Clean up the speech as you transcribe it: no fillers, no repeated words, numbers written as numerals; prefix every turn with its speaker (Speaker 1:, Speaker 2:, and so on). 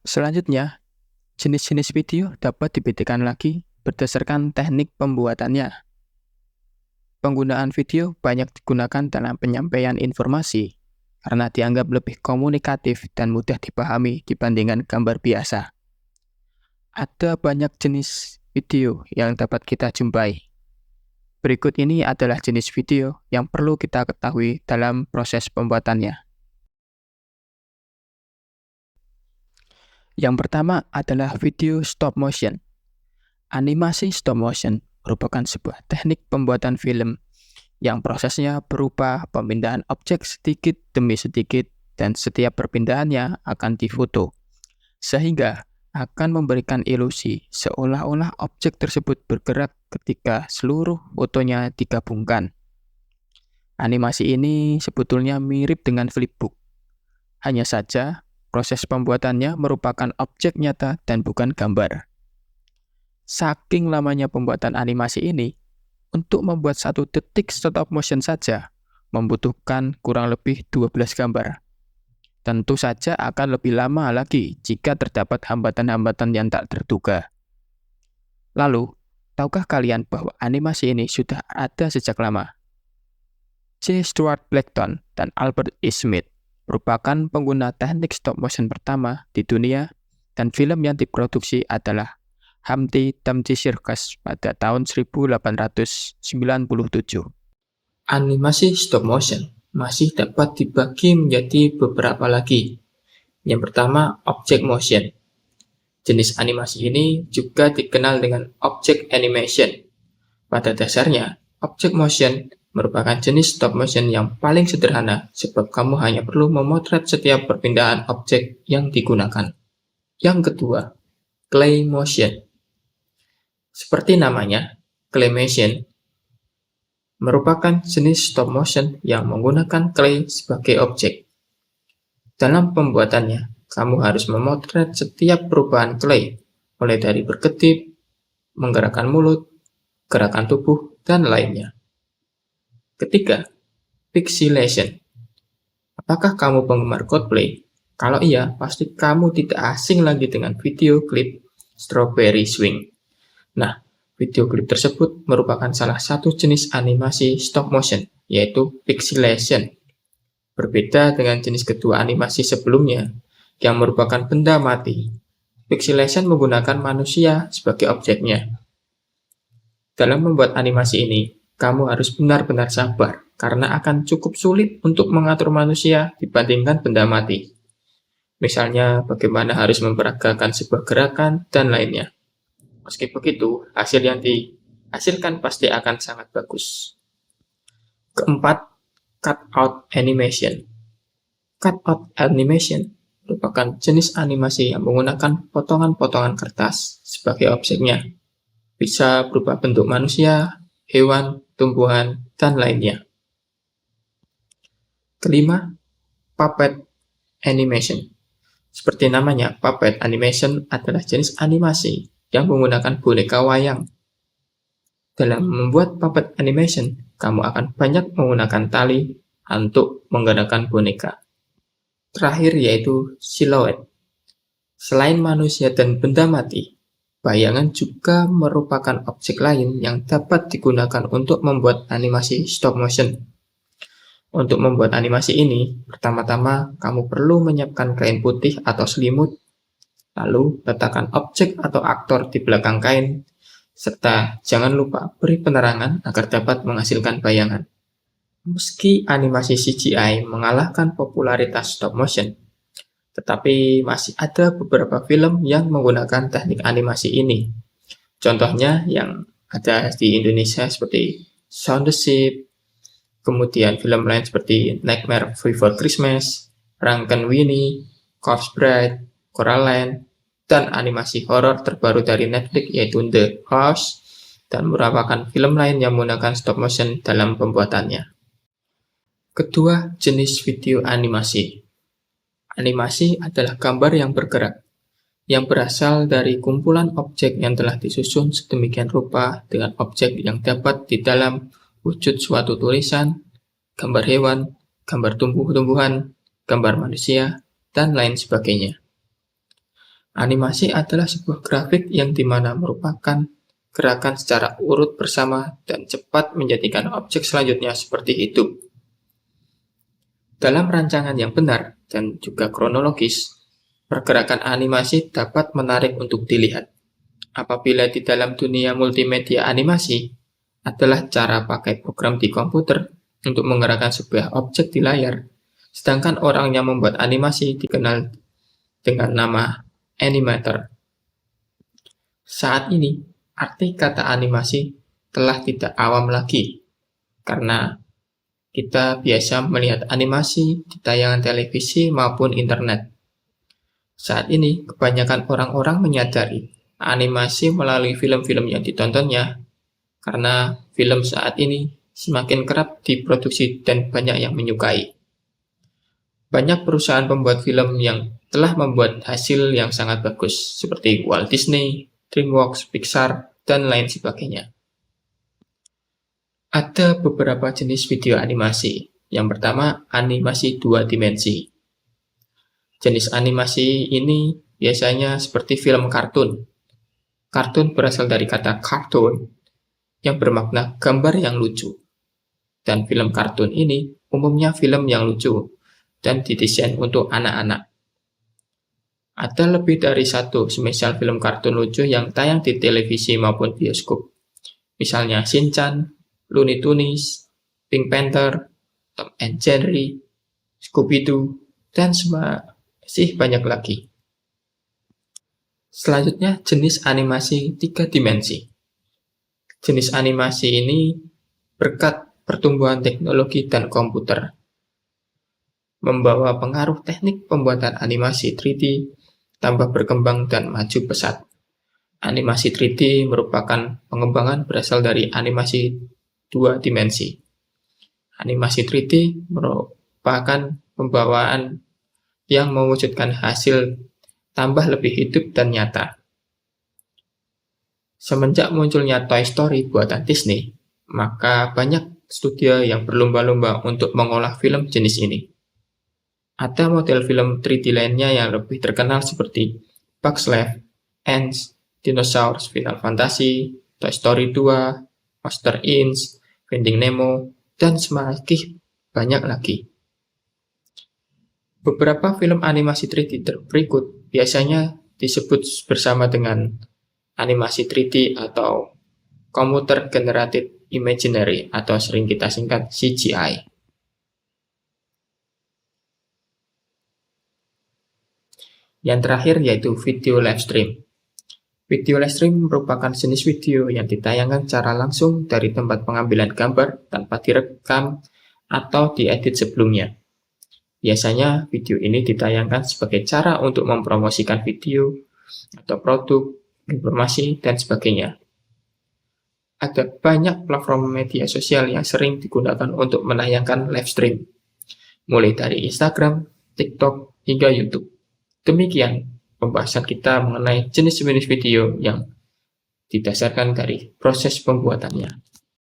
Speaker 1: Selanjutnya, jenis-jenis video dapat dibedakan lagi berdasarkan teknik pembuatannya. Penggunaan video banyak digunakan dalam penyampaian informasi karena dianggap lebih komunikatif dan mudah dipahami dibandingkan gambar biasa. Ada banyak jenis video yang dapat kita jumpai. Berikut ini adalah jenis video yang perlu kita ketahui dalam proses pembuatannya. Yang pertama adalah video stop motion. Animasi stop motion merupakan sebuah teknik pembuatan film yang prosesnya berupa pemindahan objek sedikit demi sedikit dan setiap perpindahannya akan difoto, sehingga akan memberikan ilusi seolah-olah objek tersebut bergerak ketika seluruh fotonya digabungkan. Animasi ini sebetulnya mirip dengan flipbook, hanya saja proses pembuatannya merupakan objek nyata dan bukan gambar. Saking lamanya pembuatan animasi ini, untuk membuat 1 detik stop motion saja membutuhkan kurang lebih 12 gambar. Tentu saja akan lebih lama lagi jika terdapat hambatan-hambatan yang tak terduga. Lalu, tahukah kalian bahwa animasi ini sudah ada sejak lama? J. Stuart Blackton dan Albert E. Smith merupakan pengguna teknik stop motion pertama di dunia, dan film yang diproduksi adalah Humpty Dumpty Circus pada tahun 1897.
Speaker 2: Animasi stop motion masih dapat dibagi menjadi beberapa lagi. Yang pertama, object motion. Jenis animasi ini juga dikenal dengan object animation. Pada dasarnya, object motion merupakan jenis stop motion yang paling sederhana sebab kamu hanya perlu memotret setiap perpindahan objek yang digunakan. Yang kedua, clay motion. Seperti namanya, claymation merupakan jenis stop motion yang menggunakan clay sebagai objek. Dalam pembuatannya, kamu harus memotret setiap perubahan clay, mulai dari berkedip, menggerakkan mulut, gerakan tubuh, dan lainnya. Ketiga, pixelation. Apakah kamu penggemar Coldplay? Kalau iya, pasti kamu tidak asing lagi dengan video klip Strawberry Swing. Nah, video klip tersebut merupakan salah satu jenis animasi stop motion, yaitu pixelation. Berbeda dengan jenis kedua animasi sebelumnya, yang merupakan benda mati. Pixelation menggunakan manusia sebagai objeknya. Dalam membuat animasi ini, kamu harus benar-benar sabar, karena akan cukup sulit untuk mengatur manusia dibandingkan benda mati. Misalnya, bagaimana harus memperagakan sebuah gerakan, dan lainnya. Meski begitu, hasil yang dihasilkan pasti akan sangat bagus. Keempat, cutout animation. Cutout animation merupakan jenis animasi yang menggunakan potongan-potongan kertas sebagai objeknya. Bisa berupa bentuk manusia, hewan, tumbuhan, dan lainnya. Kelima, puppet animation. Seperti namanya, puppet animation adalah jenis animasi yang menggunakan boneka wayang. Dalam membuat puppet animation, kamu akan banyak menggunakan tali untuk menggerakkan boneka. Terakhir yaitu silhouette. Selain manusia dan benda mati, bayangan juga merupakan objek lain yang dapat digunakan untuk membuat animasi stop motion. Untuk membuat animasi ini, pertama-tama kamu perlu menyiapkan kain putih atau selimut, lalu letakkan objek atau aktor di belakang kain, serta jangan lupa beri penerangan agar dapat menghasilkan bayangan. Meski animasi CGI mengalahkan popularitas stop motion, tetapi masih ada beberapa film yang menggunakan teknik animasi ini. Contohnya yang ada di Indonesia seperti Shaun the Sheep, kemudian film lain seperti Nightmare Before Christmas, Frankenweenie, Corpse Bride, Coraline, dan animasi horor terbaru dari Netflix yaitu The House, dan merupakan film lain yang menggunakan stop motion dalam pembuatannya. Kedua, jenis video animasi. Animasi adalah gambar yang bergerak, yang berasal dari kumpulan objek yang telah disusun sedemikian rupa dengan objek yang dapat di dalam wujud suatu tulisan, gambar hewan, gambar tumbuh-tumbuhan, gambar manusia, dan lain sebagainya. Animasi adalah sebuah grafik yang dimana merupakan gerakan secara urut bersama dan cepat menjadikan objek selanjutnya seperti hidup. Dalam rancangan yang benar dan juga kronologis, pergerakan animasi dapat menarik untuk dilihat. Apabila di dalam dunia multimedia animasi adalah cara pakai program di komputer untuk menggerakkan sebuah objek di layar, sedangkan orang yang membuat animasi dikenal dengan nama animator. Saat ini, arti kata animasi telah tidak awam lagi, karena kita biasa melihat animasi di tayangan televisi maupun internet. Saat ini, kebanyakan orang-orang menyadari animasi melalui film-film yang ditontonnya, karena film saat ini semakin kerap diproduksi dan banyak yang menyukai. Banyak perusahaan pembuat film yang telah membuat hasil yang sangat bagus, seperti Walt Disney, DreamWorks, Pixar, dan lain sebagainya. Ada beberapa jenis video animasi. Yang pertama, animasi 2 dimensi. Jenis animasi ini biasanya seperti film kartun. Kartun berasal dari kata cartoon, yang bermakna gambar yang lucu. Dan film kartun ini umumnya film yang lucu dan didesain untuk anak-anak. Ada lebih dari satu semisal film kartun lucu yang tayang di televisi maupun bioskop. Misalnya Shinchan, Looney Tunes, Pink Panther, Tom and Jerry, Scooby-Doo, dan masih banyak lagi. Selanjutnya, jenis animasi 3 dimensi. Jenis animasi ini berkat pertumbuhan teknologi dan komputer, membawa pengaruh teknik pembuatan animasi 3D tambah berkembang dan maju pesat. Animasi 3D merupakan pengembangan berasal dari animasi 2 dimensi. Animasi 3D merupakan pembawaan yang mewujudkan hasil tambah lebih hidup dan nyata. Semenjak munculnya Toy Story buatan Disney, maka banyak studio yang berlomba-lomba untuk mengolah film jenis ini. Ada model film 3D lainnya yang lebih terkenal seperti Bugs Life, Ants, Dinosaurs, Final Fantasy, Toy Story 2, Monster Inc., Finding Nemo, dan semakin banyak lagi. Beberapa film animasi 3D berikut biasanya disebut bersama dengan animasi 3D atau Computer Generated Imaginary atau sering kita singkat CGI. Yang terakhir yaitu video live stream. Video live stream merupakan jenis video yang ditayangkan secara langsung dari tempat pengambilan gambar tanpa direkam atau diedit sebelumnya. Biasanya video ini ditayangkan sebagai cara untuk mempromosikan video atau produk, informasi, dan sebagainya. Ada banyak platform media sosial yang sering digunakan untuk menayangkan live stream, mulai dari Instagram, TikTok, hingga YouTube. Demikian pembahasan kita mengenai jenis-jenis video yang didasarkan dari proses pembuatannya.